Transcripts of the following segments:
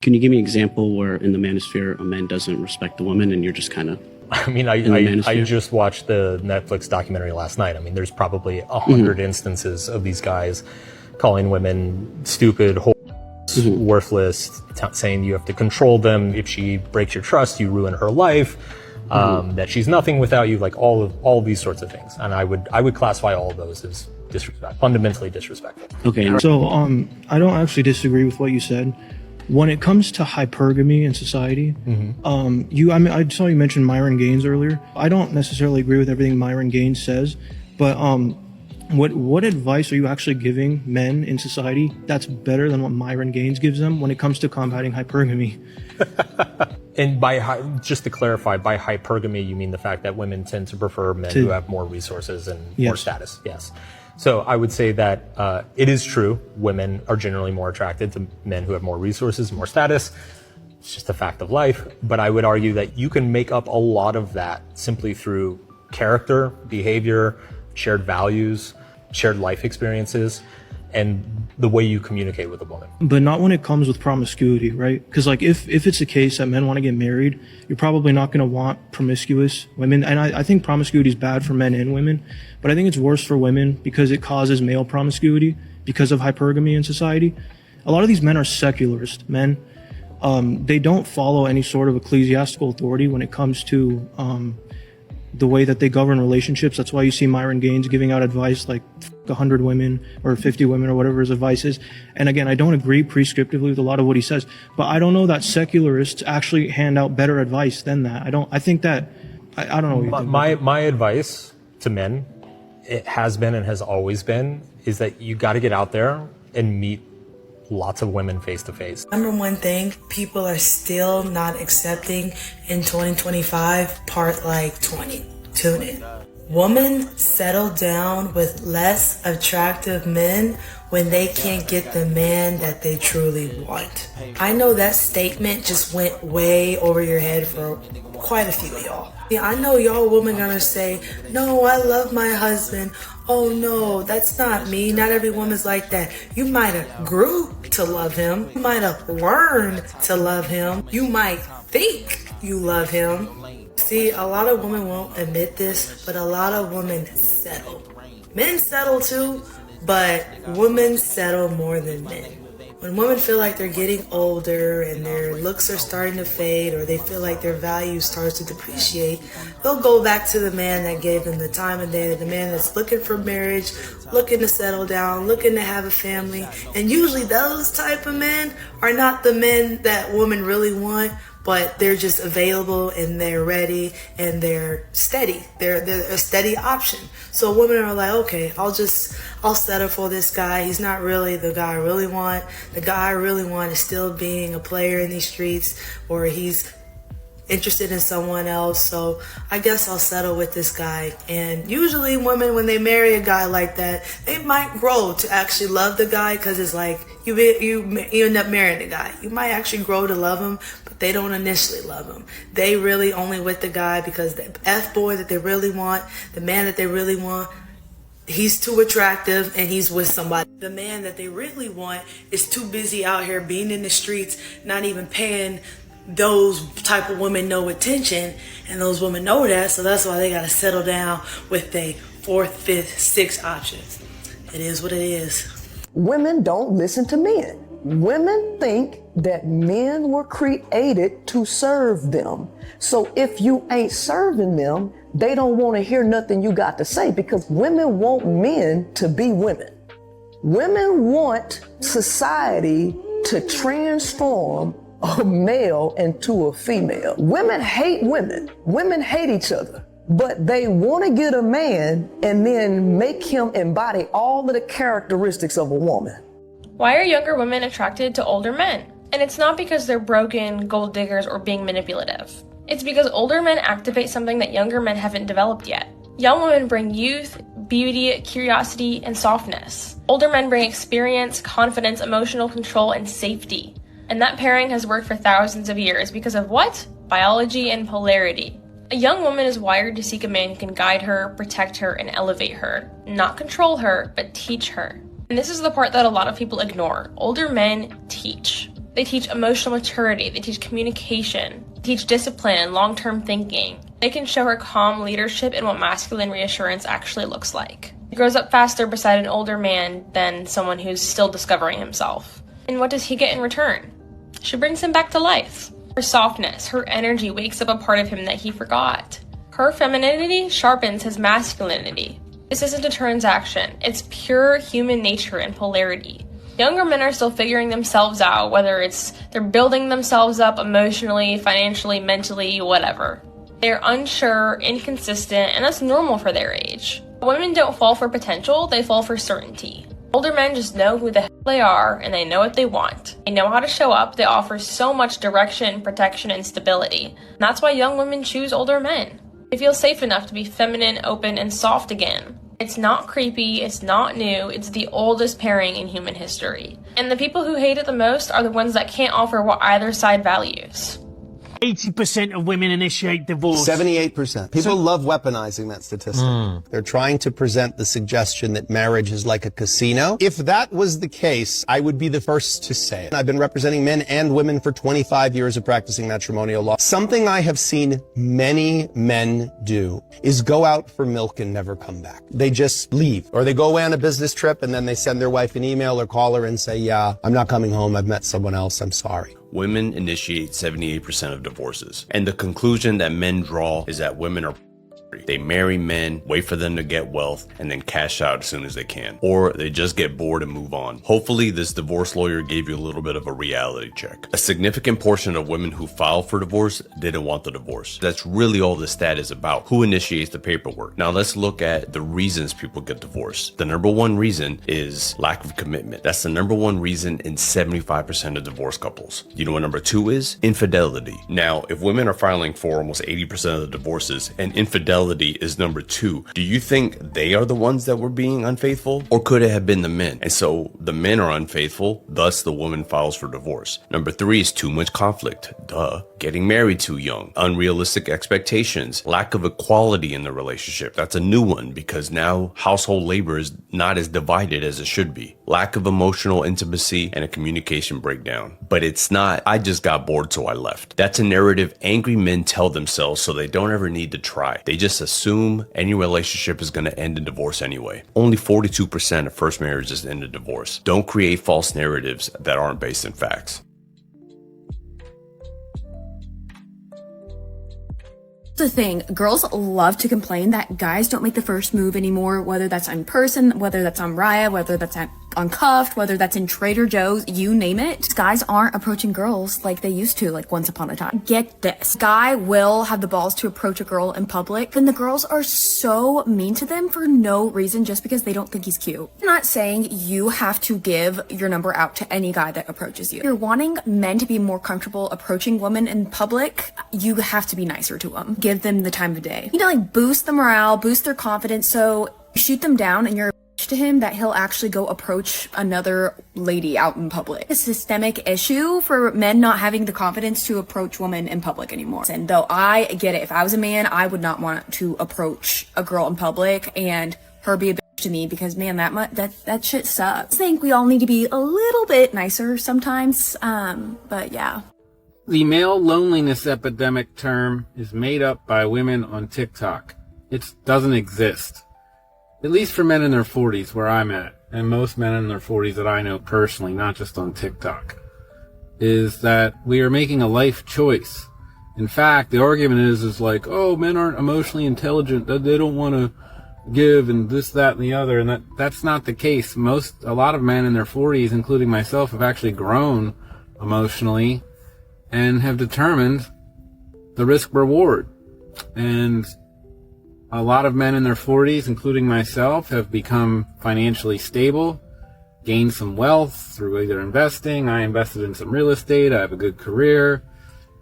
Can you give me an example where in the manosphere a man doesn't respect the woman and you're just kind of I just watched the Netflix documentary last night. I mean, there's probably 100 instances of these guys calling women stupid, worthless, saying you have to control them. If she breaks your trust, you ruin her life. That she's nothing without you. Like all of these sorts of things. And I would classify all of those as disrespect, fundamentally disrespectful. Okay. So I don't actually disagree with what you said. When it comes to hypergamy in society, I saw you mention Myron Gaines earlier. I don't necessarily agree with everything Myron Gaines says, but what advice are you actually giving men in society that's better than what Myron Gaines gives them when it comes to combating hypergamy? And just to clarify, by hypergamy, you mean the fact that women tend to prefer men who have more resources and more status. Yes. So I would say that it is true. Women are generally more attracted to men who have more resources, more status. It's just a fact of life. But I would argue that you can make up a lot of that simply through character, behavior, shared values, shared life experiences, and the way you communicate with a woman. But not when it comes with promiscuity, right? Because like if it's the case that men want to get married, you're probably not going to want promiscuous women. And I think promiscuity is bad for men and women, but I think it's worse for women because it causes male promiscuity because of hypergamy in society. A lot of these men are secularist men. They don't follow any sort of ecclesiastical authority when it comes to the way that they govern relationships. That's why you see Myron Gaines giving out advice like 100 women or 50 women or whatever his advice is. And again, I don't agree prescriptively with a lot of what he says, but I don't know that secularists actually hand out better advice than that. I don't know. My advice to men, it has been and has always been, is that you got to get out there and meet lots of women face to face. Number one thing people are still not accepting in 2025, part like 20. Tune in. Women settle down with less attractive men when they can't get the man that they truly want. I know that statement just went way over your head for quite a few of y'all. Yeah, I know y'all women gonna say, no, I love my husband. Oh no, that's not me. Not every woman's like that. You might have grew to love him. You might have learned to love him. You might think you love him. See, a lot of women won't admit this, but a lot of women settle. Men settle too, but women settle more than men. When women feel like they're getting older and their looks are starting to fade, or they feel like their value starts to depreciate, they'll go back to the man that gave them the time of day, the man that's looking for marriage, looking to settle down, looking to have a family. And usually those type of men are not the men that women really want, but they're just available and they're ready and they're steady. They're a steady option. So women are like, okay, I'll settle for this guy. He's not really the guy I really want. The guy I really want is still being a player in these streets, or he's interested in someone else, so I guess I'll settle with this guy. And usually women, when they marry a guy like that, they might grow to actually love the guy, because it's like you end up marrying the guy. You might actually grow to love him, but they don't initially love him. They really only with the guy because the F-boy that they really want, the man that they really want, he's too attractive and he's with somebody. The man that they really want is too busy out here being in the streets, not even paying those type of women no attention, and those women know that, so that's why they gotta settle down with their fourth, fifth, sixth options. It is what it is. Women don't listen to men. Women think that men were created to serve them. So if you ain't serving them, they don't want to hear nothing you got to say, because women want men to be women. Women want society to transform a male into a female. Women hate women. Women hate each other. But they want to get a man and then make him embody all of the characteristics of a woman. Why are younger women attracted to older men? And it's not because they're broken, gold diggers, or being manipulative. It's because older men activate something that younger men haven't developed yet. Young women bring youth, beauty, curiosity, and softness. Older men bring experience, confidence, emotional control, and safety. And that pairing has worked for thousands of years because of what? Biology and polarity. A young woman is wired to seek a man who can guide her, protect her, and elevate her. Not control her, but teach her. And this is the part that a lot of people ignore. Older men teach. They teach emotional maturity, they teach communication, they teach discipline and long-term thinking. They can show her calm leadership and what masculine reassurance actually looks like. She grows up faster beside an older man than someone who's still discovering himself. And what does he get in return? She brings him back to life. Her softness, her energy wakes up a part of him that he forgot. Her femininity sharpens his masculinity. This isn't a transaction, it's pure human nature and polarity. Younger men are still figuring themselves out, whether it's they're building themselves up emotionally, financially, mentally, whatever. They're unsure, inconsistent, and that's normal for their age. Women don't fall for potential, they fall for certainty. Older men just know who the hell they are, and they know what they want. They know how to show up, they offer so much direction, protection, and stability. And that's why young women choose older men. They feel safe enough to be feminine, open, and soft again. It's not creepy, it's not new, it's the oldest pairing in human history. And the people who hate it the most are the ones that can't offer what either side values. 80% of women initiate divorce. 78%. People love weaponizing that statistic. They're trying to present the suggestion that marriage is like a casino. If that was the case, I would be the first to say it. I've been representing men and women for 25 years of practicing matrimonial law. Something I have seen many men do is go out for milk and never come back. They just leave. Or they go away on a business trip and then they send their wife an email or call her and say, yeah, I'm not coming home. I've met someone else. I'm sorry. Women initiate 78% of divorces. And the conclusion that men draw is that women are They marry men, wait for them to get wealth, and then cash out as soon as they can. Or they just get bored and move on. Hopefully, this divorce lawyer gave you a little bit of a reality check. A significant portion of women who filed for divorce didn't want the divorce. That's really all this stat is about. Who initiates the paperwork? Now let's look at the reasons people get divorced. The number one reason is lack of commitment. That's the number one reason in 75% of divorce couples. You know what number two is? Infidelity. Now, if women are filing for almost 80% of the divorces and infidelity is number two, do you think they are the ones that were being unfaithful? Or could it have been the men? And so the men are unfaithful, thus the woman files for divorce. Number three is too much conflict. Duh. Getting married too young. Unrealistic expectations. Lack of equality in the relationship. That's a new one because now household labor is not as divided as it should be. Lack of emotional intimacy and a communication breakdown. But it's not, I just got bored so I left. That's a narrative angry men tell themselves so they don't ever need to try. They just assume any relationship is going to end in divorce anyway. Only 42% of first marriages end in divorce. Don't create false narratives that aren't based in facts. The thing, girls love to complain that guys don't make the first move anymore, whether that's on person, whether that's on Raya, whether that's on Cuffed, whether that's in Trader Joe's, you name it. Guys aren't approaching girls like they used to, like once upon a time. Get this. Guy will have the balls to approach a girl in public, then the girls are so mean to them for no reason just because they don't think he's cute. I'm not saying you have to give your number out to any guy that approaches you. If you're wanting men to be more comfortable approaching women in public, you have to be nicer to them. Give them the time of day. You know, like boost the morale, boost their confidence, so you shoot them down and you're a bitch to him that he'll actually go approach another lady out in public. A systemic issue for men not having the confidence to approach women in public anymore. And though I get it, if I was a man, I would not want to approach a girl in public and her be a bitch to me because man, that shit sucks. I think we all need to be a little bit nicer sometimes, but yeah. The male loneliness epidemic term is made up by women on TikTok. It doesn't exist. At least for men in their 40s, where I'm at, and most men in their 40s that I know personally, not just on TikTok, is that we are making a life choice. In fact, the argument is like, oh, men aren't emotionally intelligent, that they don't want to give, and this, that, and the other, and that's not the case. A lot of men in their 40s, including myself, have actually grown emotionally and have determined the risk-reward. And a lot of men in their 40s, including myself, have become financially stable, gained some wealth through either investing. I invested in some real estate. I have a good career.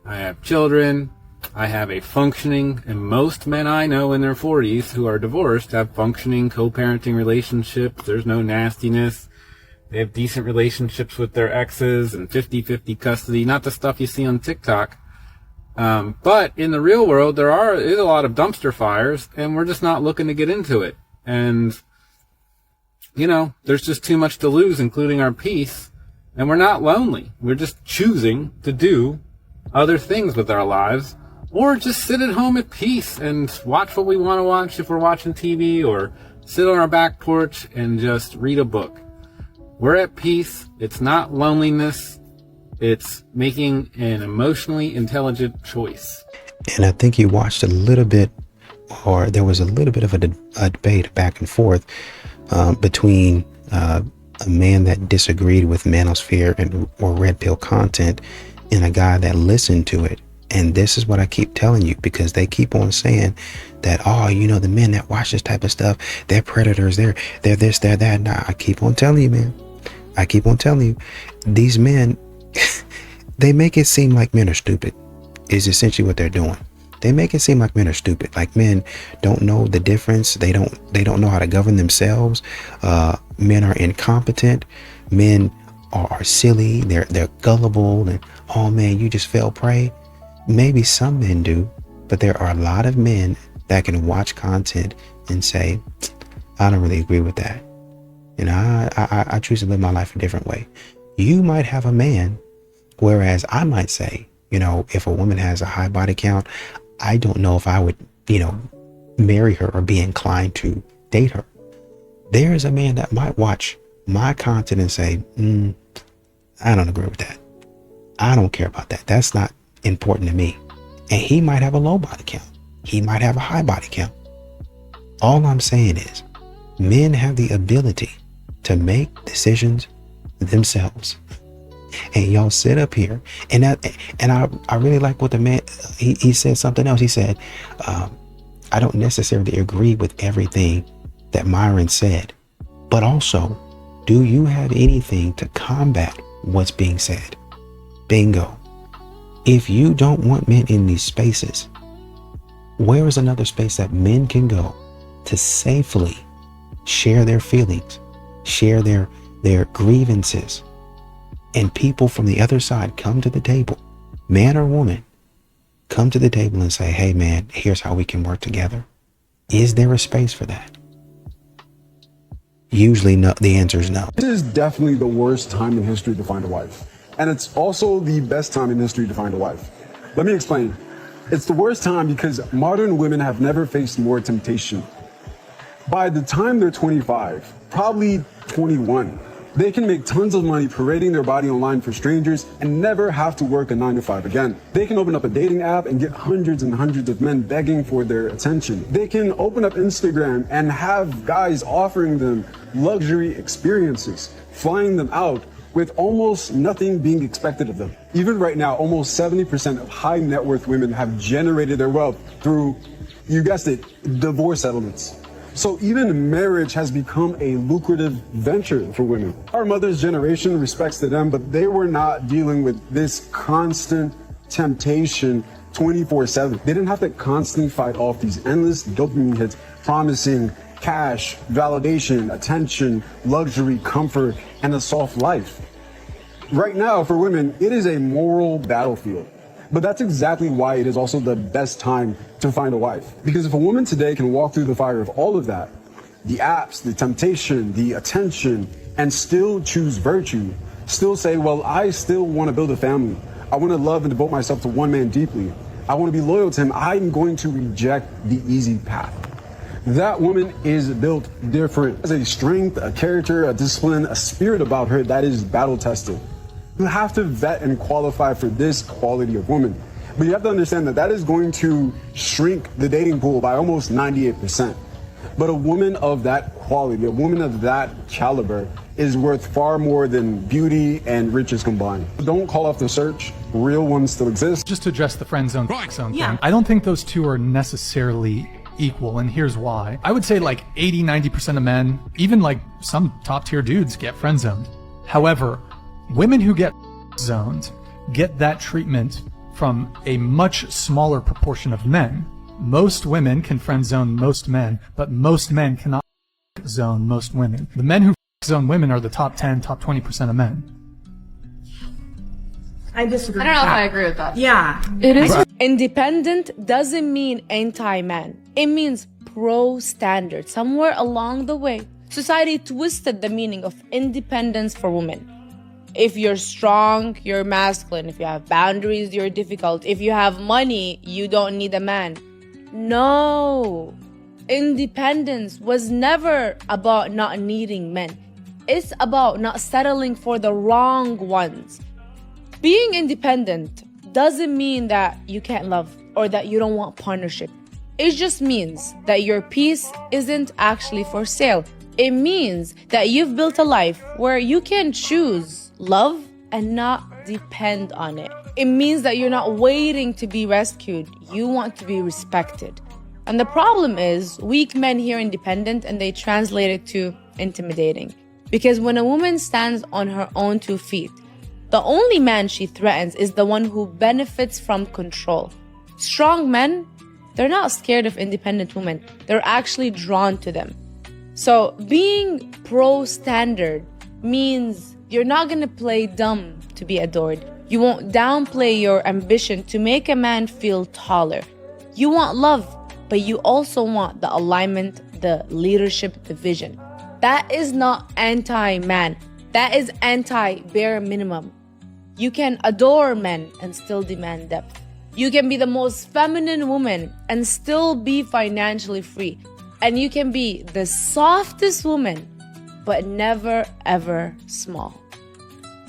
I have children. I have a functioning, and most men I know in their 40s who are divorced have functioning co-parenting relationships. There's no nastiness. They have decent relationships with their exes and 50-50 custody, not the stuff you see on TikTok. But in the real world, there is a lot of dumpster fires, and we're just not looking to get into it. And, you know, there's just too much to lose, including our peace. And we're not lonely. We're just choosing to do other things with our lives, or just sit at home at peace and watch what we want to watch if we're watching TV, or sit on our back porch and just read a book. We're at peace. It's not loneliness. It's making an emotionally intelligent choice. And I think you watched a little bit, or there was a little bit of a debate back and forth between a man that disagreed with manosphere or red pill content and a guy that listened to it. And this is what I keep telling you, because they keep on saying that, oh, you know, the men that watch this type of stuff, they're predators, they're this, they're that. Nah, I keep on telling you, man. I keep on telling you, these men, they make it seem like men are stupid, is essentially what they're doing. They make it seem like men are stupid, like men don't know the difference. They don't know how to govern themselves. Men are incompetent. Men are silly. They're gullible. And, oh man, you just fell prey. Maybe some men do, but there are a lot of men that can watch content and say, I don't really agree with that. You know, I choose to live my life a different way. You might have a man, whereas I might say, you know, if a woman has a high body count, I don't know if I would, you know, marry her or be inclined to date her. There is a man that might watch my content and say, I don't agree with that. I don't care about that. That's not important to me. And he might have a low body count. He might have a high body count. All I'm saying is men have the ability to make decisions themselves. And y'all sit up here and I really like what the man, he said something else. He said, I don't necessarily agree with everything that Myron said, but also, do you have anything to combat what's being said? Bingo. If you don't want men in these spaces, where is another space that men can go to safely share their feelings, share their grievances, and people from the other side come to the table, man or woman, come to the table and say, hey man, here's how we can work together? Is there a space for that? Usually no. The answer is no. This is definitely the worst time in history to find a wife. And it's also the best time in history to find a wife. Let me explain. It's the worst time because modern women have never faced more temptation. By the time they're 25, probably 21, they can make tons of money parading their body online for strangers and never have to work a 9-to-5 again. They can open up a dating app and get hundreds and hundreds of men begging for their attention. They can open up Instagram and have guys offering them luxury experiences, flying them out with almost nothing being expected of them. Even right now, almost 70% of high net worth women have generated their wealth through, you guessed it, divorce settlements. So even marriage has become a lucrative venture for women. Our mother's generation, respects to them, but they were not dealing with this constant temptation 24/7. They didn't have to constantly fight off these endless dopamine hits promising cash, validation, attention, luxury, comfort, and a soft life. Right now, for women, it is a moral battlefield. But that's exactly why it is also the best time to find a wife. Because if a woman today can walk through the fire of all of that, the apps, the temptation, the attention, and still choose virtue, still say, well, I still want to build a family. I want to love and devote myself to one man deeply. I want to be loyal to him. I'm going to reject the easy path. That woman is built different. Has a strength, a character, a discipline, a spirit about her that is battle tested. You have to vet and qualify for this quality of woman. But you have to understand that that is going to shrink the dating pool by almost 98%. But a woman of that quality, a woman of that caliber, is worth far more than beauty and riches combined. Don't call off the search. Real ones still exist. Just to address the friend zone thing, I don't think those two are necessarily equal, and here's why. I would say like 80-90% of men, even like some top tier dudes, get friend zoned. However, women who get zoned get that treatment from a much smaller proportion of men. Most women can friend zone most men, but most men cannot zone most women. The men who zone women are the top 10, top 20% of men. I disagree. I don't know if I agree with that. Yeah. It is. Independent doesn't mean anti-man. It means pro-standard. Somewhere along the way, society twisted the meaning of independence for women. If you're strong, you're masculine. If you have boundaries, you're difficult. If you have money, you don't need a man. No. Independence was never about not needing men. It's about not settling for the wrong ones. Being independent doesn't mean that you can't love or that you don't want partnership. It just means that your peace isn't actually for sale. It means that you've built a life where you can choose love and not depend on it. It means that you're not waiting to be rescued. You want to be respected. And the problem is, weak men hear independent and they translate it to intimidating. Because when a woman stands on her own 2 feet, the only man she threatens is the one who benefits from control. Strong men, they're not scared of independent women. They're actually drawn to them. So being pro-standard means you're not gonna play dumb to be adored. You won't downplay your ambition to make a man feel taller. You want love, but you also want the alignment, the leadership, the vision. That is not anti-man. That is anti-bare minimum. You can adore men and still demand depth. You can be the most feminine woman and still be financially free. And you can be the softest woman, but never ever small.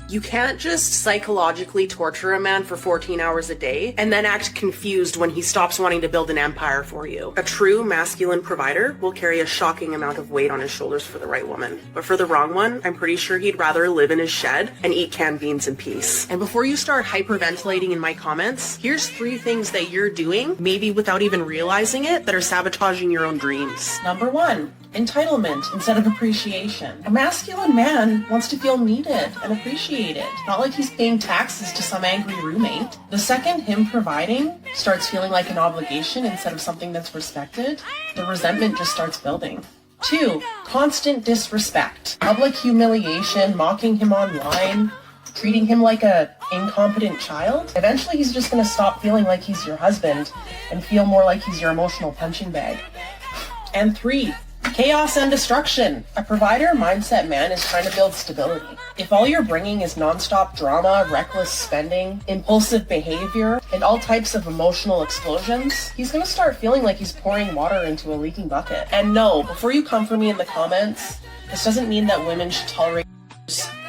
You can't just psychologically torture a man for 14 hours a day and then act confused when he stops wanting to build an empire for you. A true masculine provider will carry a shocking amount of weight on his shoulders for the right woman. But for the wrong one, I'm pretty sure he'd rather live in his shed and eat canned beans in peace. And before you start hyperventilating in my comments, here's 3 things that you're doing, maybe without even realizing it, that are sabotaging your own dreams. Number 1. Entitlement instead of appreciation. A masculine man wants to feel needed and appreciated, not like he's paying taxes to some angry roommate. The second him providing starts feeling like an obligation instead of something that's respected, the resentment just starts building. 2. Constant disrespect. Public humiliation, mocking him online, treating him like a incompetent child. Eventually he's just gonna stop feeling like he's your husband and feel more like he's your emotional punching bag. And 3. Chaos and destruction. A provider mindset man is trying to build stability. If all you're bringing is nonstop drama, reckless spending, impulsive behavior, and all types of emotional explosions, he's gonna start feeling like he's pouring water into a leaking bucket. And no, before you come for me in the comments, this doesn't mean that women should tolerate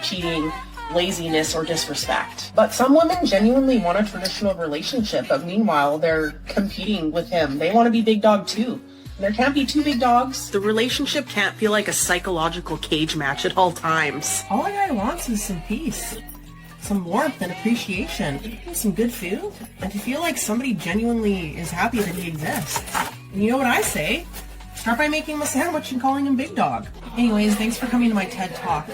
cheating, laziness, or disrespect. But some women genuinely want a traditional relationship, but meanwhile, they're competing with him. They want to be big dog too. There can't be 2 big dogs. The relationship can't feel like a psychological cage match at all times. All a guy wants is some peace, some warmth and appreciation, and some good food, and to feel like somebody genuinely is happy that he exists. And you know what I say? Start by making him a sandwich and calling him Big Dog. Anyways, thanks for coming to my TED Talk.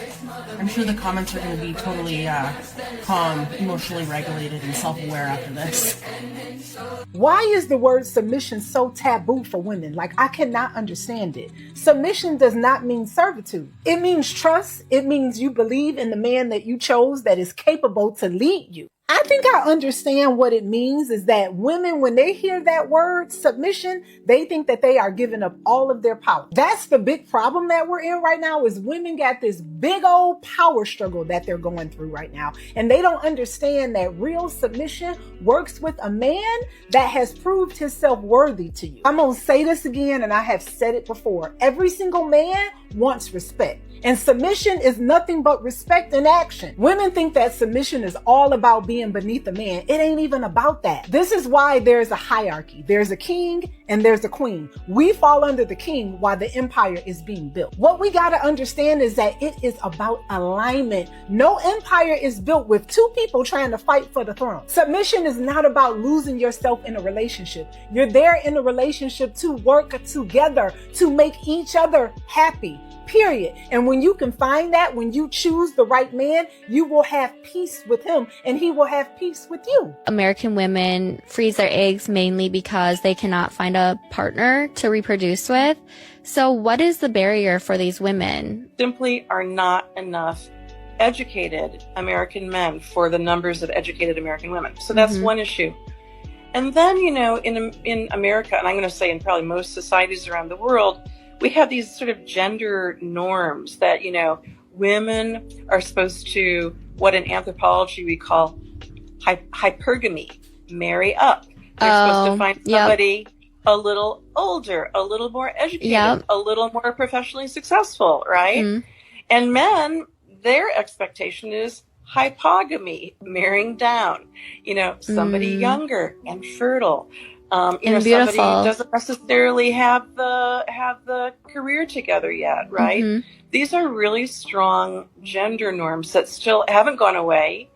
I'm sure the comments are going to be totally calm, emotionally regulated, and self-aware after this. Why is the word submission so taboo for women? Like, I cannot understand it. Submission does not mean servitude. It means trust. It means you believe in the man that you chose that is capable to lead you. I think I understand what it means is that women, when they hear that word submission, they think that they are giving up all of their power. That's the big problem that we're in right now is women got this big old power struggle that they're going through right now. And they don't understand that real submission works with a man that has proved himself worthy to you. I'm going to say this again, and I have said it before. Every single man wants respect. And submission is nothing but respect in action. Women think that submission is all about being beneath a man. It ain't even about that. This is why there's a hierarchy. There's a king and there's a queen. We fall under the king while the empire is being built. What we got to understand is that it is about alignment. No empire is built with 2 people trying to fight for the throne. Submission is not about losing yourself in a relationship. You're there in a relationship to work together, to make each other happy. Period. And when you can find that, when you choose the right man, you will have peace with him and he will have peace with you. American women freeze their eggs mainly because they cannot find a partner to reproduce with. So what is the barrier for these women? Simply are not enough educated American men for the numbers of educated American women. So that's one issue. And then, you know, in America, and I'm going to say in probably most societies around the world, we have these sort of gender norms that, you know, women are supposed to what in anthropology we call hypergamy, marry up. They're supposed to find somebody a little older, a little more educated, a little more professionally successful, right? And men, their expectation is hypogamy, marrying down, somebody younger and fertile. Somebody doesn't necessarily have the career together yet, right? These are really strong gender norms that still haven't gone away.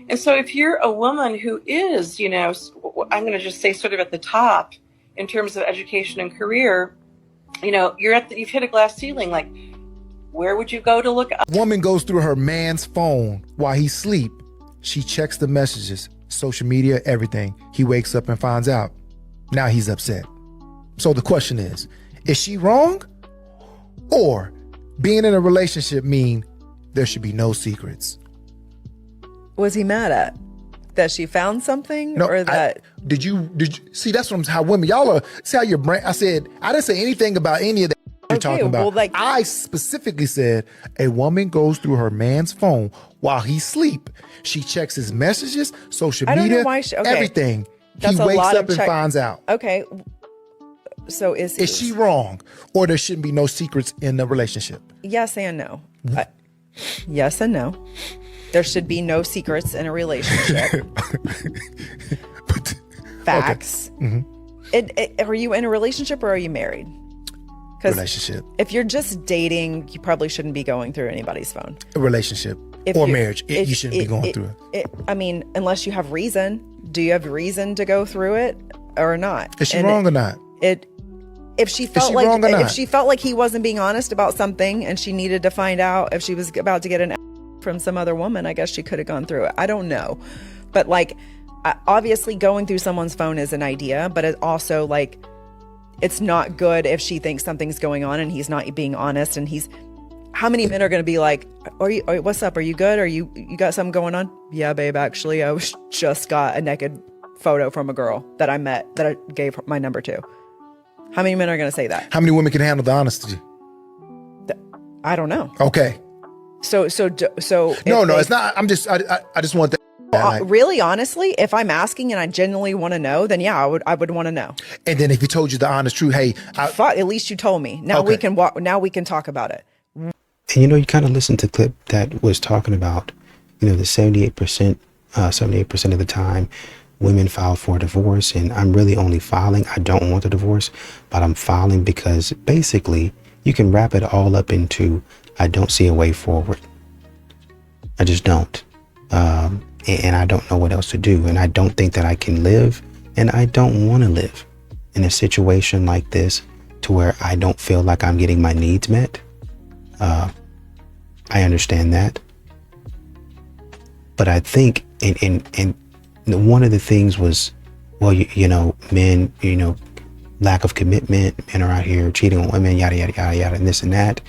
And so if you're a woman who is, I'm going to just say sort of at the top in terms of education and career, you've hit a glass ceiling. Like, where would you go to look up? Woman goes through her man's phone while he sleep. She checks the messages, social media, everything. He wakes up and finds out. Now he's upset. So the question is she wrong? Or being in a relationship mean there should be no secrets? Was he mad at? That she found something? No, or that did you see? That's how women, y'all are, see how your brain, I didn't say anything about any of that you're talking about. Well, I specifically said a woman goes through her man's phone while he sleep. She checks his messages, social media, everything. That's he wakes up and finds out. Okay. So is she wrong? Or there shouldn't be no secrets in the relationship? Yes and no. Yes and no. There should be no secrets in a relationship. Facts. Okay. Are you in a relationship or are you married? Relationship. If you're just dating, you probably shouldn't be going through anybody's phone. A relationship or marriage, you shouldn't be going through it. I mean, unless you have reason. Do you have reason to go through it or not? Is she wrong or not? If she felt like he wasn't being honest about something and she needed to find out if she was about to get an from some other woman, I guess she could have gone through it. I don't know. But obviously going through someone's phone is an idea, but it also it's not good if she thinks something's going on and he's not being honest. And how many men are going to be like, what's up? Are you good? Are you got something going on? Yeah, babe, actually, I just got a naked photo from a girl that I met that I gave my number to. How many men are going to say that? How many women can handle the honesty? I don't know. Okay. So no, it's not. I just want that. Really, honestly, if I'm asking and I genuinely want to know, then yeah, I would want to know. And then if he told you the honest truth, hey, at least you told me. Now we can walk. Now we can talk about it. And you kind of listened to the clip that was talking about, the 78% of the time women file for a divorce, and I'm really only filing. I don't want the divorce, but I'm filing because basically you can wrap it all up into I don't see a way forward. I just don't. And I don't know what else to do. And I don't think that I can live, and I don't want to live in a situation like this to where I don't feel like I'm getting my needs met. I understand that. But I think, and one of the things was, well, men, lack of commitment, men are out here cheating on women, yada, yada, yada, yada, and this and that.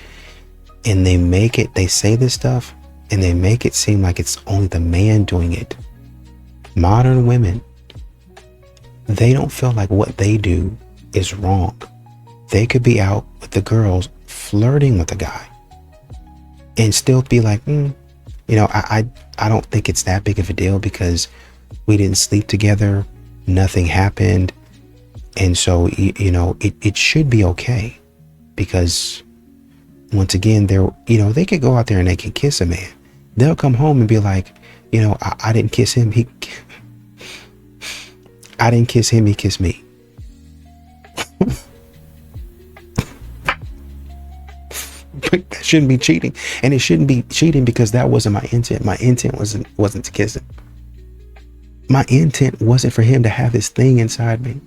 And they say this stuff, and they make it seem like it's only the man doing it. Modern women, they don't feel like what they do is wrong. They could be out with the girls flirting with a guy and still be like, I don't think it's that big of a deal because we didn't sleep together, nothing happened. And so, it should be okay because once again, they could go out there and they can kiss a man. They'll come home and be like, I didn't kiss him. I didn't kiss him. He kissed me. That shouldn't be cheating. And it shouldn't be cheating because that wasn't my intent. My intent wasn't to kiss him. My intent wasn't for him to have his thing inside me.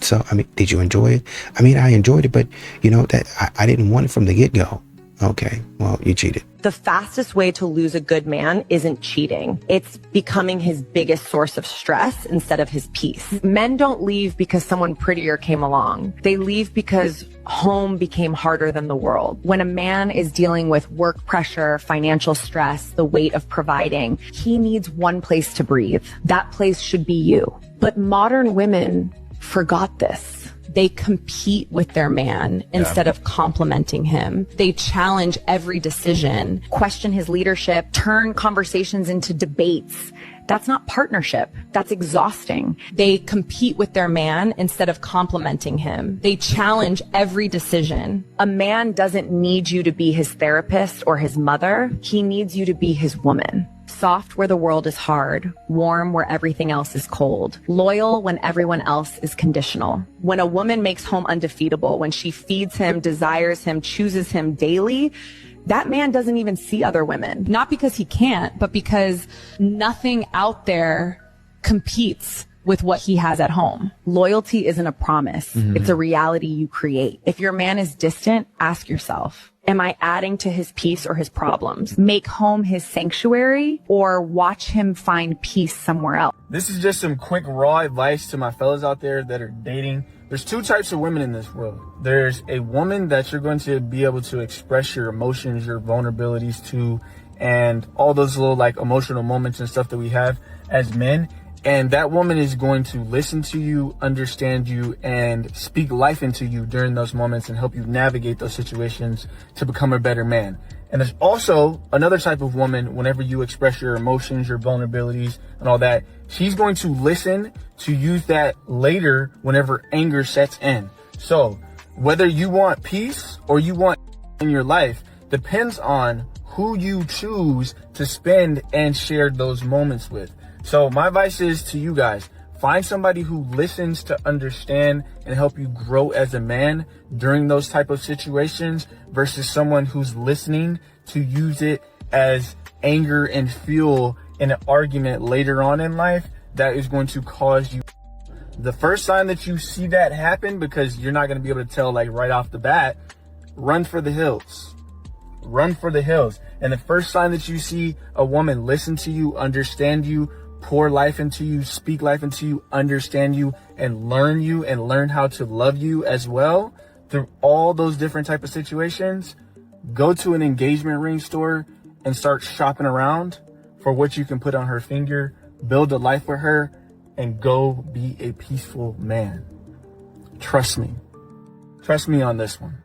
So, did you enjoy it? I enjoyed it, but that I didn't want it from the get-go. Okay, well, you cheated. The fastest way to lose a good man isn't cheating. It's becoming his biggest source of stress instead of his peace. Men don't leave because someone prettier came along. They leave because home became harder than the world. When a man is dealing with work pressure, financial stress, the weight of providing, he needs one place to breathe. That place should be you. But modern women forgot this. They compete with their man instead of complimenting him. They challenge every decision, question his leadership, turn conversations into debates. That's not partnership. That's exhausting. They compete with their man instead of complimenting him. They challenge every decision. A man doesn't need you to be his therapist or his mother. He needs you to be his woman. Soft where the world is hard, warm where everything else is cold, loyal when everyone else is conditional. When a woman makes home undefeatable, when she feeds him, desires him, chooses him daily, that man doesn't even see other women. Not because he can't, but because nothing out there competes with what he has at home. Loyalty isn't a promise. It's a reality you create. If your man is distant, ask yourself, am I adding to his peace or his problems? Make home his sanctuary or watch him find peace somewhere else? This is just some quick raw advice to my fellas out there that are dating. There's two types of women in this world. There's a woman that you're going to be able to express your emotions, your vulnerabilities to, and all those little like emotional moments and stuff that we have as men. And that woman is going to listen to you, understand you, and speak life into you during those moments and help you navigate those situations to become a better man. And there's also another type of woman, whenever you express your emotions, your vulnerabilities, and all that, she's going to listen to use that later whenever anger sets in. So whether you want peace or you want in your life depends on who you choose to spend and share those moments with. So my advice is to you guys, find somebody who listens to understand and help you grow as a man during those type of situations versus someone who's listening to use it as anger and fuel in an argument later on in life that is going to cause you. The first sign that you see that happen, because you're not going to be able to tell like right off the bat, run for the hills. Run for the hills. And the first sign that you see a woman listen to you, understand you, pour life into you, speak life into you, understand you, and learn how to love you as well through all those different type of situations, go to an engagement ring store and start shopping around for what you can put on her finger, build a life with her, and go be a peaceful man. Trust me on this one.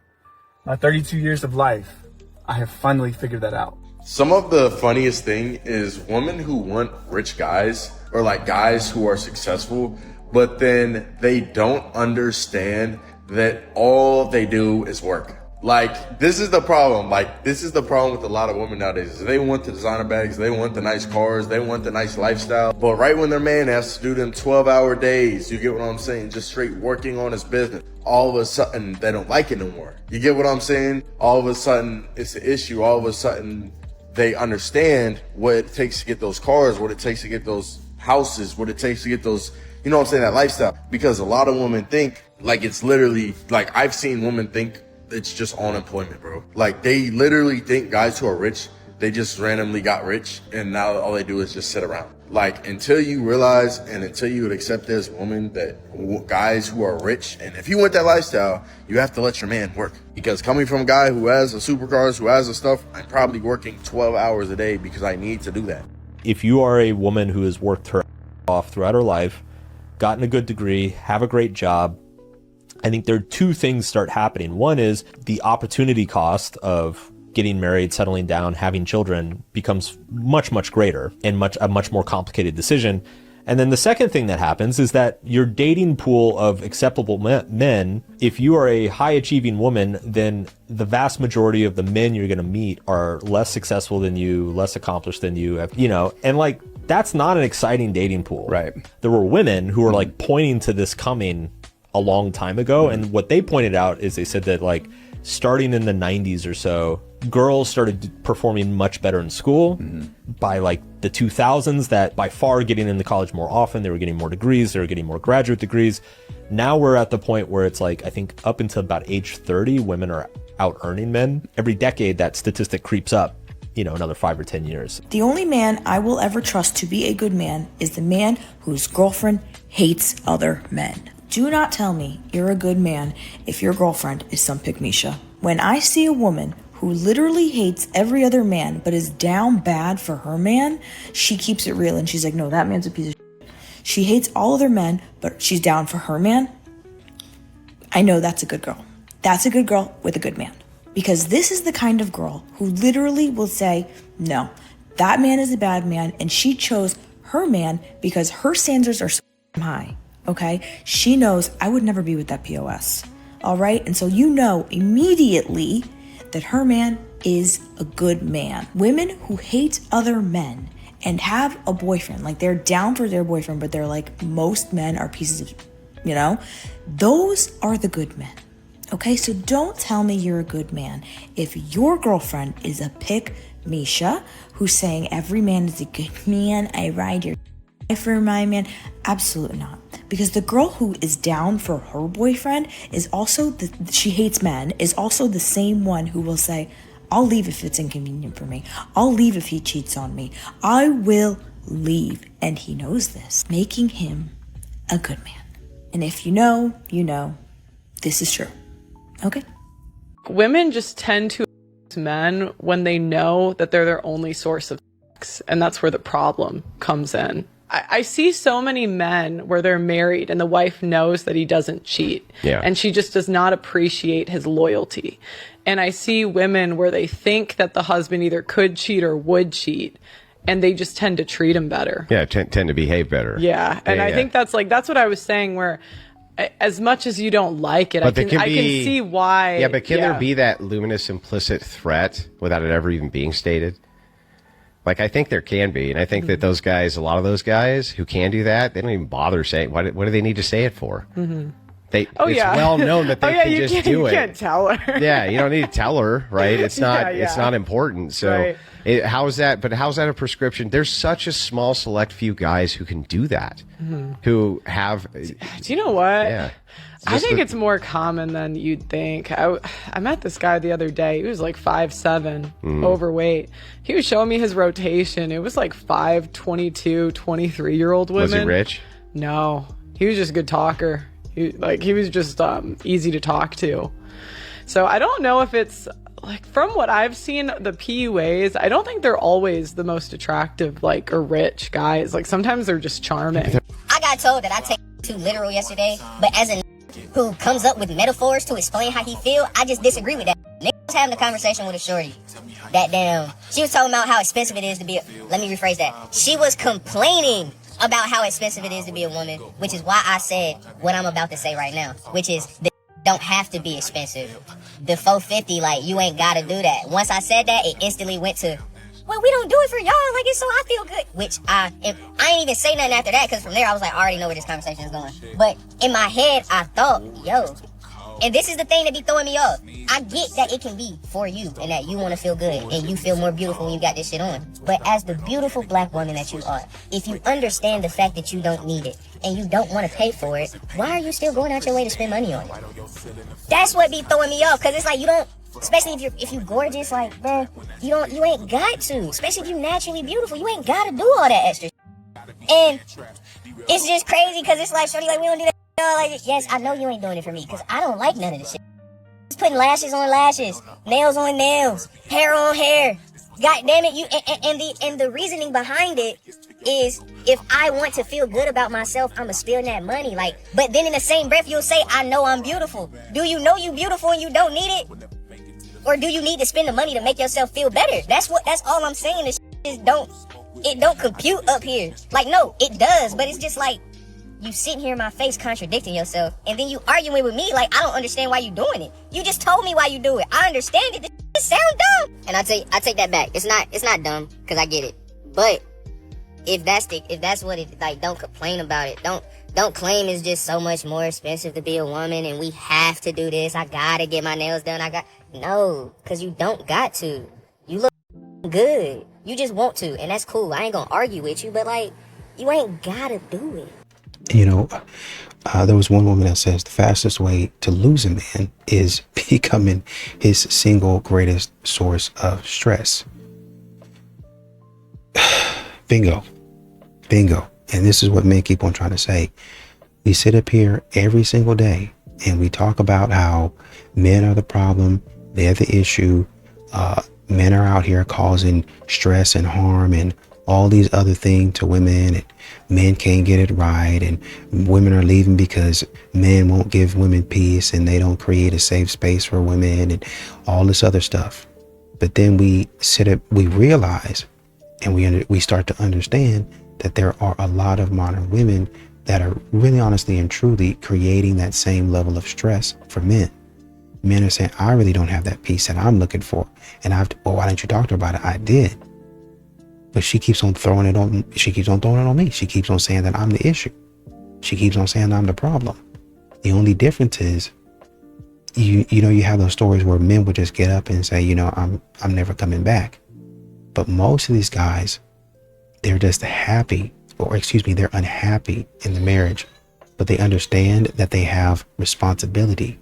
My 32 years of life, I have finally figured that out. Some of the funniest thing is women who want rich guys or like guys who are successful, but then they don't understand that all they do is work. Like, this is the problem. Like, this is the problem with a lot of women nowadays. They want the designer bags, they want the nice cars, they want the nice lifestyle. But right when their man has to do them 12-hour days, you get what I'm saying? Just straight working on his business. All of a sudden, they don't like it no more. You get what I'm saying? All of a sudden, it's an issue. All of a sudden, they understand what it takes to get those cars, what it takes to get those houses, what it takes to get those, you know what I'm saying, that lifestyle. Because a lot of women think, like, it's literally, like, I've seen women think it's just unemployment, bro. Like, they literally think guys who are rich, they just randomly got rich, and now all they do is just sit around. Like, until you realize and until you would accept as a woman that guys who are rich, and if you want that lifestyle, you have to let your man work. Because coming from a guy who has a supercars, who has the stuff, I'm probably working 12 hours a day because I need to do that. If you are a woman who has worked her off throughout her life, gotten a good degree, have a great job, I think there are two things start happening. One is the opportunity cost of getting married, settling down, having children becomes much, much greater and a much more complicated decision. And then the second thing that happens is that your dating pool of acceptable men, if you are a high achieving woman, then the vast majority of the men you're going to meet are less successful than you, less accomplished than you, you know, and like, that's not an exciting dating pool. Right. There were women who were like pointing to this coming a long time ago. And what they pointed out is they said that like starting in the 90s or so, girls started performing much better in school. By like the 2000s, that by far getting into college more often, they were getting more degrees, they were getting more graduate degrees. Now we're at the point where it's like, I think up until about age 30, women are out earning men. Every decade, that statistic creeps up, you know, another 5 or 10 years. The only man I will ever trust to be a good man is the man whose girlfriend hates other men. Do not tell me you're a good man if your girlfriend is some pygmisha. When I see a woman who literally hates every other man but is down bad for her man, she keeps it real and she's like, no, that man's a piece of shit. She hates all other men, but she's down for her man. I know that's a good girl. That's a good girl with a good man. Because this is the kind of girl who literally will say, no, that man is a bad man, and she chose her man because her standards are so high, okay? She knows I would never be with that POS, all right? And so you know immediately that her man is a good man. Women who hate other men and have a boyfriend, like they're down for their boyfriend, but they're like, most men are pieces of, you know? Those are the good men. Okay, so don't tell me you're a good man if your girlfriend is a pick Misha who's saying every man is a good man, I ride your for my man. Absolutely not. Because the girl who is down for her boyfriend is also, she hates men, is also the same one who will say, I'll leave if it's inconvenient for me. I'll leave if he cheats on me. I will leave. And he knows this, making him a good man. And if you know, this is true. Okay. Women just tend to men when they know that they're their only source of sex, and that's where the problem comes in. I see so many men where they're married and the wife knows that he doesn't cheat, and she just does not appreciate his loyalty. And I see women where they think that the husband either could cheat or would cheat, and they just tend to treat him better. Yeah, tend to behave better. Yeah, and I think that's what I was saying, where as much as you don't like it, I can see why. Yeah, but can there be that luminous implicit threat without it ever even being stated? Like, I think there can be, and I think that those guys, a lot of those guys who can do that, they don't even bother saying, what do they need to say it for? It's well known that they can just do it. You can't tell her. Yeah, you don't need to tell her, right? It's not it's not important. So how is that? But how's that a prescription? There's such a small select few guys who can do that, who have. Do you know what? Yeah. I think it's more common than you'd think. I met this guy the other day. He was like 5'7", overweight. He was showing me his rotation. It was like 5, 22, 23-year-old women. Was he rich? No, he was just a good talker. He was just easy to talk to. So I don't know if it's like, from what I've seen, the PUAs, I don't think they're always the most attractive, or rich guys. Like, sometimes they're just charming. I got told that I take too literal yesterday, but as a who comes up with metaphors to explain how he feel, I just disagree with that. Nigga was having a conversation with a shorty. She was talking about how expensive it is to be let me rephrase that. She was complaining about how expensive it is to be a woman, which is why I said what I'm about to say right now, which is the don't have to be expensive. The $450, you ain't gotta do that. Once I said that, it instantly went to, well, we don't do it for y'all, it's so I feel good. Which I ain't even say nothing after that, because from there I was like, I already know where this conversation is going. But in my head, I thought, and this is the thing that be throwing me off. I get that it can be for you, and that you want to feel good, and you feel more beautiful when you got this shit on. But as the beautiful black woman that you are, if you understand the fact that you don't need it, and you don't want to pay for it, why are you still going out your way to spend money on it? That's what be throwing me off, because it's like, you don't, especially if you gorgeous, bruh, you ain't got to. Especially if you naturally beautiful, you ain't got to do all that extra shit. And it's just crazy, because it's like, shorty, we don't do that. Yes, I know you ain't doing it for me, because I don't like none of this shit. Just putting lashes on lashes, nails on nails, hair on hair. God damn it, and the reasoning behind it is, if I want to feel good about myself, I'ma spend that money. But then in the same breath, you'll say, I know I'm beautiful. Do you know you beautiful and you don't need it? Or do you need to spend the money to make yourself feel better? That's all I'm saying. This shit don't compute up here. No, it does, but it's just you sitting here in my face contradicting yourself, and then you arguing with me I don't understand why you doing it. You just told me why you do it. I understand it. This sound dumb. And I take that back. It's not dumb, because I get it. But if that's what it don't complain about it. Don't claim it's just so much more expensive to be a woman and we have to do this. I gotta get my nails done. No, because you don't got to. You look good. You just want to, and that's cool. I ain't gonna argue with you, but you ain't gotta do it. There was one woman that says the fastest way to lose a man is becoming his single greatest source of stress. Bingo. And this is what men keep on trying to say. We sit up here every single day and we talk about how men are the problem, they're the issue, men are out here causing stress and harm and all these other things to women, and men can't get it right, and women are leaving because men won't give women peace and they don't create a safe space for women and all this other stuff. But then we realize and we start to understand that there are a lot of modern women that are really honestly and truly creating that same level of stress for men. Men are saying, I really don't have that peace that I'm looking for. And why didn't you talk to her about it? I did. But she keeps on throwing it on me. She keeps on saying that I'm the issue. She keeps on saying I'm the problem. The only difference is, you have those stories where men would just get up and say, I'm never coming back. But most of these guys, they're just happy, they're unhappy in the marriage, but they understand that they have responsibility.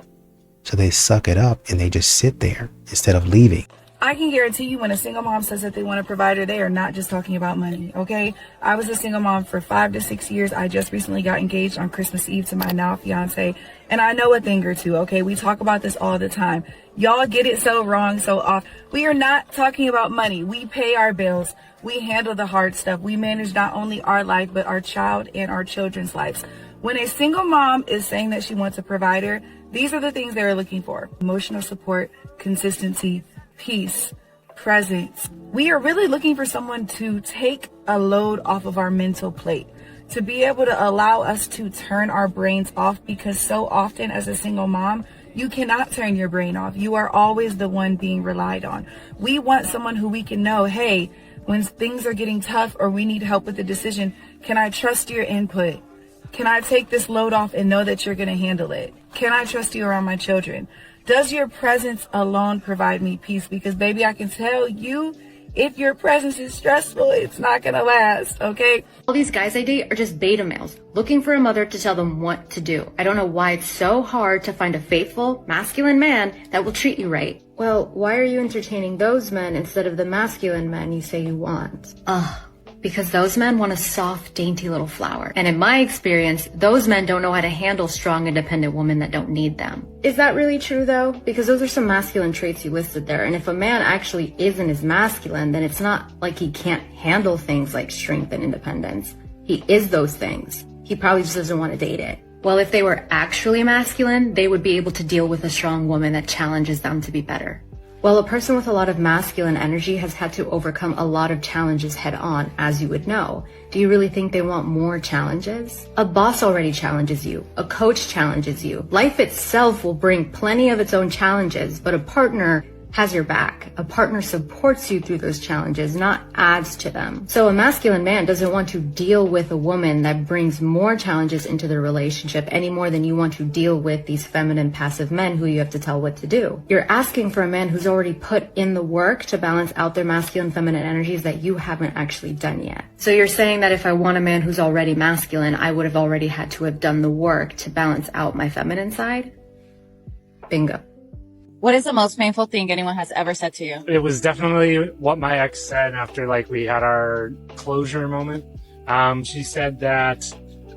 So they suck it up and they just sit there instead of leaving. I can guarantee you when a single mom says that they want a provider, they are not just talking about money, okay? I was a single mom for 5 to 6 years. I just recently got engaged on Christmas Eve to my now fiance, and I know a thing or two, okay? We talk about this all the time. Y'all get it so wrong so often. We are not talking about money. We pay our bills. We handle the hard stuff. We manage not only our life, but our child and our children's lives. When a single mom is saying that she wants a provider, these are the things they're looking for: emotional support, consistency, peace, presence. We are really looking for someone to take a load off of our mental plate, to be able to allow us to turn our brains off, because so often as a single mom, you cannot turn your brain off. You are always the one being relied on. We want someone who we can know, hey, when things are getting tough or we need help with a decision, can I trust your input? Can I take this load off and know that you're going to handle it? Can I trust you around my children? Does your presence alone provide me peace? Because baby, I can tell you, if your presence is stressful, it's not going to last, okay? All these guys I date are just beta males, looking for a mother to tell them what to do. I don't know why it's so hard to find a faithful, masculine man that will treat you right. Well, why are you entertaining those men instead of the masculine men you say you want? Because those men want a soft, dainty little flower. And in my experience, those men don't know how to handle strong, independent women that don't need them. Is that really true though? Because those are some masculine traits you listed there. And if a man actually isn't as masculine, then it's not like he can't handle things like strength and independence. He is those things. He probably just doesn't want to date it. Well, if they were actually masculine, they would be able to deal with a strong woman that challenges them to be better. Well, a person with a lot of masculine energy has had to overcome a lot of challenges head on, as you would know. Do you really think they want more challenges? A boss already challenges you. A coach challenges you. Life itself will bring plenty of its own challenges, but a partner has your back. A partner supports you through those challenges, not adds to them. So a masculine man doesn't want to deal with a woman that brings more challenges into their relationship any more than you want to deal with these feminine passive men who you have to tell what to do. You're asking for a man who's already put in the work to balance out their masculine feminine energies that you haven't actually done yet. So you're saying that if I want a man who's already masculine, I would have already had to have done the work to balance out my feminine side? Bingo. What is the most painful thing anyone has ever said to you? It was definitely what my ex said after we had our closure moment. She said that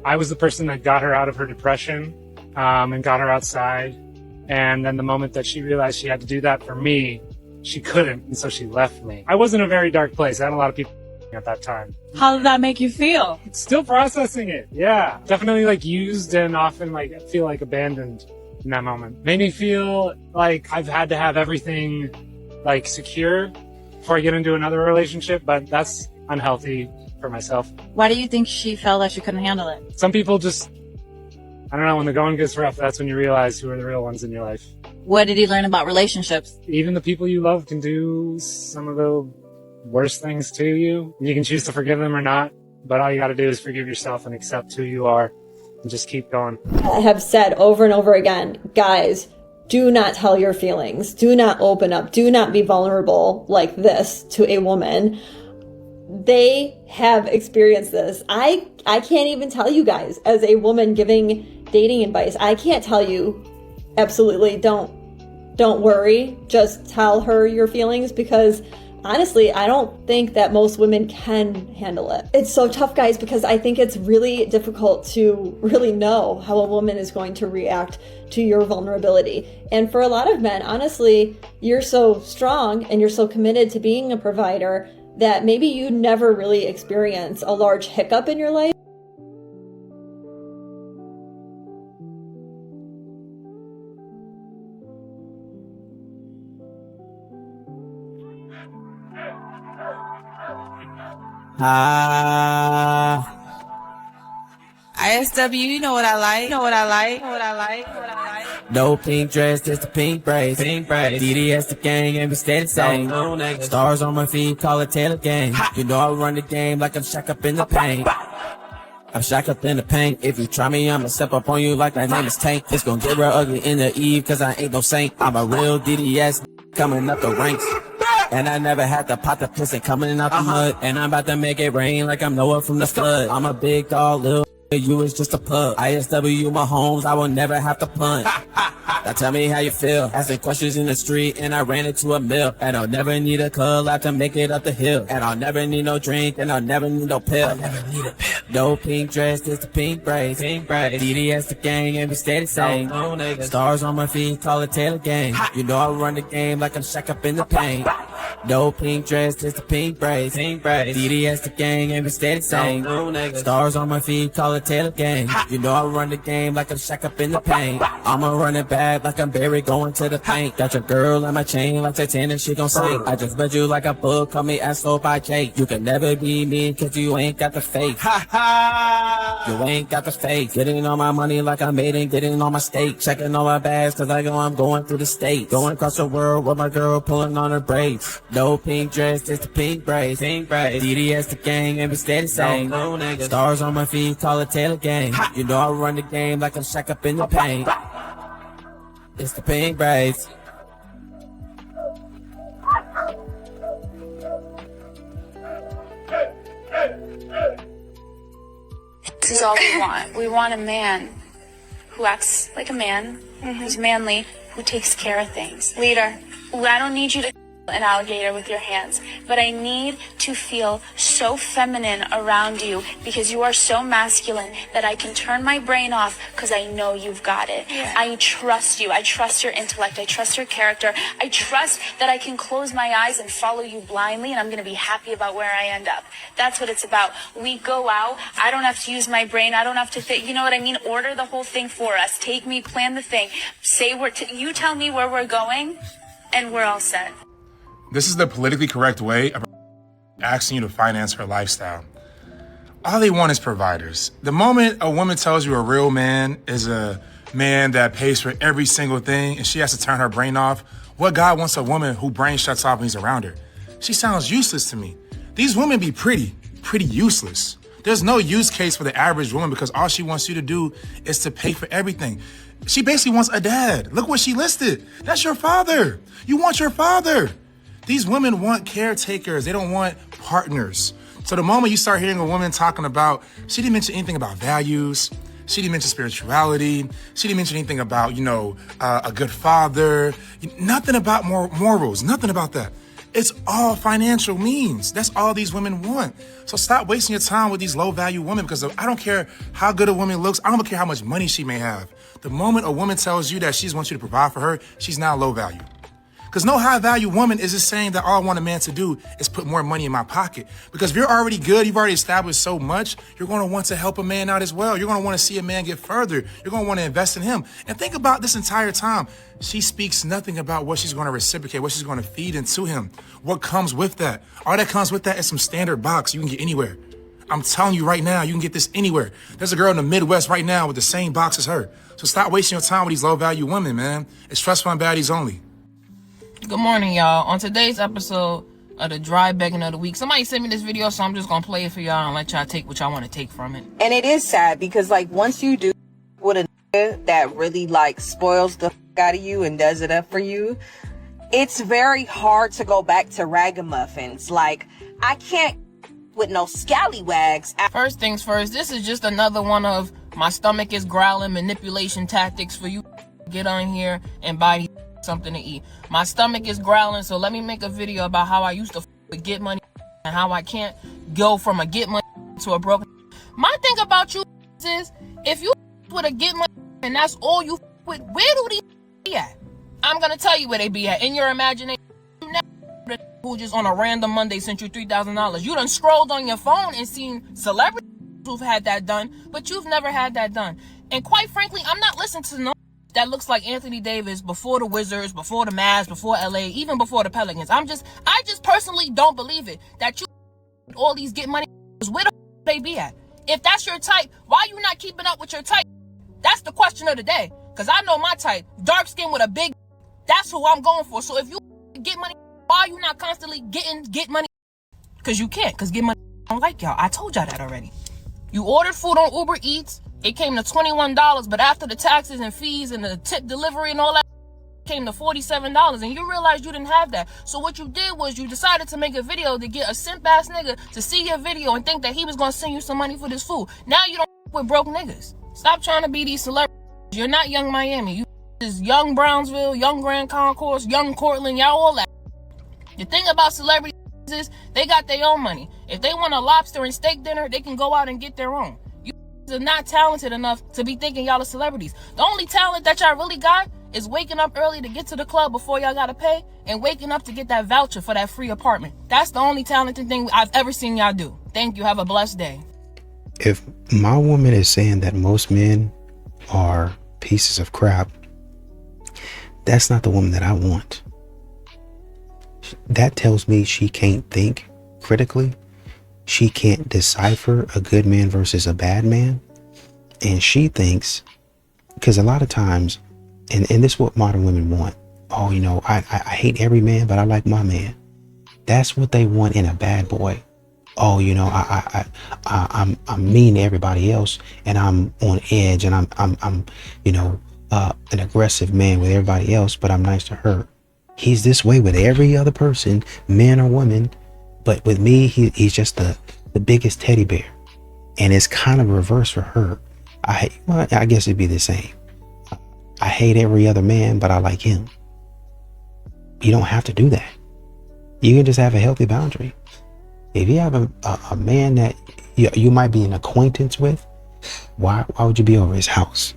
I was the person that got her out of her depression and got her outside. And then the moment that she realized she had to do that for me, she couldn't. And so she left me. I was in a very dark place. I had a lot of people at that time. How did that make you feel? Still processing it. Yeah. Definitely used and often feel abandoned in that moment. Made me feel like I've had to have everything secure before I get into another relationship, but that's unhealthy for myself. Why do you think she felt like she couldn't handle it? Some people just, I don't know, when the going gets rough, that's when you realize who are the real ones in your life. What did you learn about relationships? Even the people you love can do some of the worst things to you. You can choose to forgive them or not, but all you gotta do is forgive yourself and accept who you are. And just keep going. I have said over and over again, guys, do not tell your feelings. Do not open up. Do not be vulnerable like this to a woman. They have experienced this. I can't even tell you guys, as a woman giving dating advice, I can't tell you absolutely don't worry. Just tell her your feelings, because honestly, I don't think that most women can handle it. It's so tough, guys, because I think it's really difficult to really know how a woman is going to react to your vulnerability. And for a lot of men, honestly, you're so strong and you're so committed to being a provider that maybe you never really experience a large hiccup in your life. ISW, you know what I like. No pink dress, just a pink braids. DDS the gang and we steady saying. Stars on my feet, call it Taylor gang. You know I run the game like I'm Shaq up in the paint. I'm Shaq up in the paint. If you try me, I'ma step up on you like my name is Tank. It's gonna get real ugly in the eve, cause I ain't no saint. I'm a real DDS coming up the ranks. And I never had to pop the piston coming out the mud. And I'm about to make it rain like I'm Noah from the flood. I'm a big dog, little you is just a pub. ISW Mahomes, I will never have to punt. Now tell me how you feel. Asking questions in the street and I ran into a mill. And I'll never need a club to make it up the hill. And I'll never need no drink and I'll never need no pill. No pink dress, just a pink braids. DDS the gang and we steady saying. Stars on my feet, call it Taylor gang. You know I run the game like I'm Shaq up in the paint. No pink dress, just a pink braids. DDS the gang and we steady saying. Stars on my feet, call it Taylor gang. You know I run the game like I'm Shaq up in the paint. I'ma run it back like I'm Barry going to the paint. Got your girl on my chain like Titanic, she gon' sink. I just read you like a book, call me Asshole by Jake. You can never be me cause you ain't got the faith. You ain't got the faith. Getting all my money like I made it, getting all my steak. Checking all my bags cause I know I'm going through the state. Going across the world with my girl pulling on her braids. No pink dress, just a pink braids. DDS the gang and we steady saying. Stars on my feet, call it Taylor gang. You know I run the game like I'm Shaq up in the paint. It's the pink braids. This is all we want. We want a man who acts like a man, who's manly, who takes care of things. Leader, I don't need you to an alligator with your hands, but I need to feel so feminine around you because you are so masculine that I can turn my brain off because I know you've got it. Yeah. I trust you. I trust your intellect. I trust your character. I trust that I can close my eyes and follow you blindly and I'm going to be happy about where I end up. That's what it's about. We go out. I don't have to use my brain. I don't have to think. You know what I mean? Order the whole thing for us. Take me, plan the thing. Say you tell me where we're going and we're all set. This is the politically correct way of asking you to finance her lifestyle. All they want is providers. The moment a woman tells you a real man is a man that pays for every single thing and she has to turn her brain off, what guy wants a woman whose brain shuts off when he's around her? She sounds useless to me. These women be pretty useless. There's no use case for the average woman because all she wants you to do is to pay for everything. She basically wants a dad. Look what she listed. That's your father. You want your father. These women want caretakers. They don't want partners. So the moment you start hearing a woman talking about, she didn't mention anything about values. She didn't mention spirituality. She didn't mention anything about, a good father. Nothing about morals. Nothing about that. It's all financial means. That's all these women want. So stop wasting your time with these low value women because I don't care how good a woman looks. I don't care how much money she may have. The moment a woman tells you that she wants you to provide for her, she's now low value. Because no high value woman is just saying that all I want a man to do is put more money in my pocket. Because if you're already good, you've already established so much, you're going to want to help a man out as well. You're going to want to see a man get further. You're going to want to invest in him. And think about this entire time. She speaks nothing about what she's going to reciprocate, what she's going to feed into him, what comes with that. All that comes with that is some standard box you can get anywhere. I'm telling you right now, you can get this anywhere. There's a girl in the Midwest right now with the same box as her. So stop wasting your time with these low value women, man. It's trust fund baddies only. Good morning, y'all. On today's episode of the Dry Begging of the Week, somebody sent me this video, so I'm just gonna play it for y'all and let y'all take what y'all want to take from it. And it is sad because, once you do with a nigga that really, spoils the out of you and does it up for you, it's very hard to go back to ragamuffins. I can't with no scallywags. First things first, this is just another one of my stomach is growling manipulation tactics for you to get on here and buy these something to eat. My stomach is growling, so let me make a video about how I used to get money and how I can't go from a get money to a broken. My thing about you is, if you with a get money and that's all you with, where do these be at? I'm gonna tell you where they be at. In your imagination, who just on a random Monday sent you $3,000. You done scrolled on your phone and seen celebrities who've had that done, but you've never had that done. And quite frankly, I'm not listening to no that looks like Anthony Davis before the Wizards, before the Mavs, before LA, even before the Pelicans. I just personally don't believe it. That you all these get money, where the they be at? If that's your type, why you not keeping up with your type? That's the question of the day. Cause I know my type, dark skin with a big, that's who I'm going for. So if you get money, why are you not constantly get money? Cause you can't, cause get money I don't like y'all. I told y'all that already. You ordered food on Uber Eats, it came to $21, but after the taxes and fees and the tip delivery and all that, it came to $47, and you realized you didn't have that. So what you did was you decided to make a video to get a simp ass nigga to see your video and think that he was gonna send you some money for this food. Now you don't with broke niggas. Stop trying to be these celebrities. You're not Young Miami. You is Young Brownsville, Young Grand Concourse, Young Cortland, y'all all that. The thing about celebrities is they got their own money. If they want a lobster and steak dinner, they can go out and get their own. You are not talented enough to be thinking y'all are celebrities. The only talent that y'all really got is waking up early to get to the club before y'all gotta pay and waking up to get that voucher for that free apartment. That's the only talented thing I've ever seen y'all do. Thank you. Have a blessed day. If my woman is saying that most men are pieces of crap, that's not the woman that I want. That tells me she can't think critically. She can't decipher a good man versus a bad man. And she thinks, because a lot of times, and this is what modern women want. Oh, you know, I hate every man, but I like my man. That's what they want in a bad boy. Oh, you know, I'm mean to everybody else, and I'm on edge, and I'm you know, an aggressive man with everybody else, but I'm nice to her. He's this way with every other person, man or woman, but with me, he's just the biggest teddy bear. And it's kind of reverse for her. I guess it'd be the same. I hate every other man, but I like him. You don't have to do that. You can just have a healthy boundary. If you have a man that you might be an acquaintance with, why would you be over his house?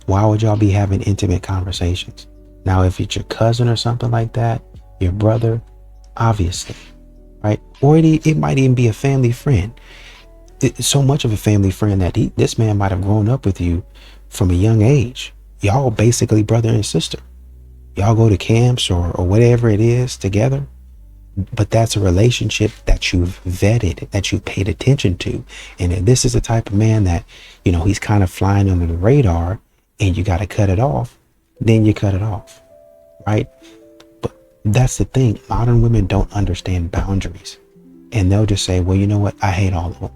Why would y'all be having intimate conversations? Now, if it's your cousin or something like that, your brother, obviously, right? Or it might even be a family friend. It's so much of a family friend that this man might have grown up with you from a young age. Y'all basically brother and sister. Y'all go to camps or whatever it is together. But that's a relationship that you've vetted, that you've paid attention to. And if this is the type of man that, you know, he's kind of flying under the radar and you got to cut it off, then you cut it off, right? But that's the thing. Modern women don't understand boundaries. And they'll just say, well, you know what? I hate all of them.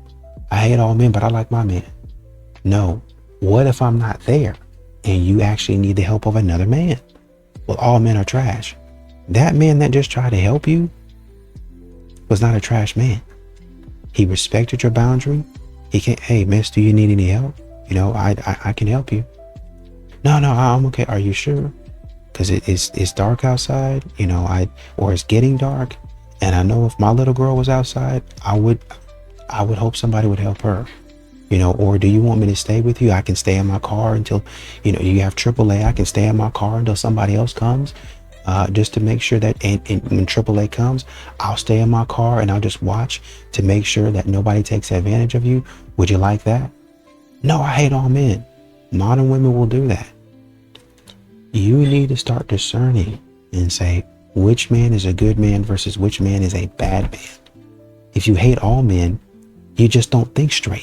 I hate all men, but I like my man. No. What if I'm not there and you actually need the help of another man? Well, all men are trash. That man that just tried to help you was not a trash man. He respected your boundary. He can't, hey, miss, do you need any help? You know, I can help you. No, I'm okay. Are you sure? Because it's dark outside, you know, or it's getting dark. And I know if my little girl was outside, I would hope somebody would help her. You know, or do you want me to stay with you? I can stay in my car until, you know, you have AAA. I can stay in my car until somebody else comes. Just to make sure that and when AAA comes, I'll stay in my car and I'll just watch to make sure that nobody takes advantage of you. Would you like that? No, I hate all men. Modern women will do that. You need to start discerning and say which man is a good man versus which man is a bad man. If you hate all men, you just don't think straight.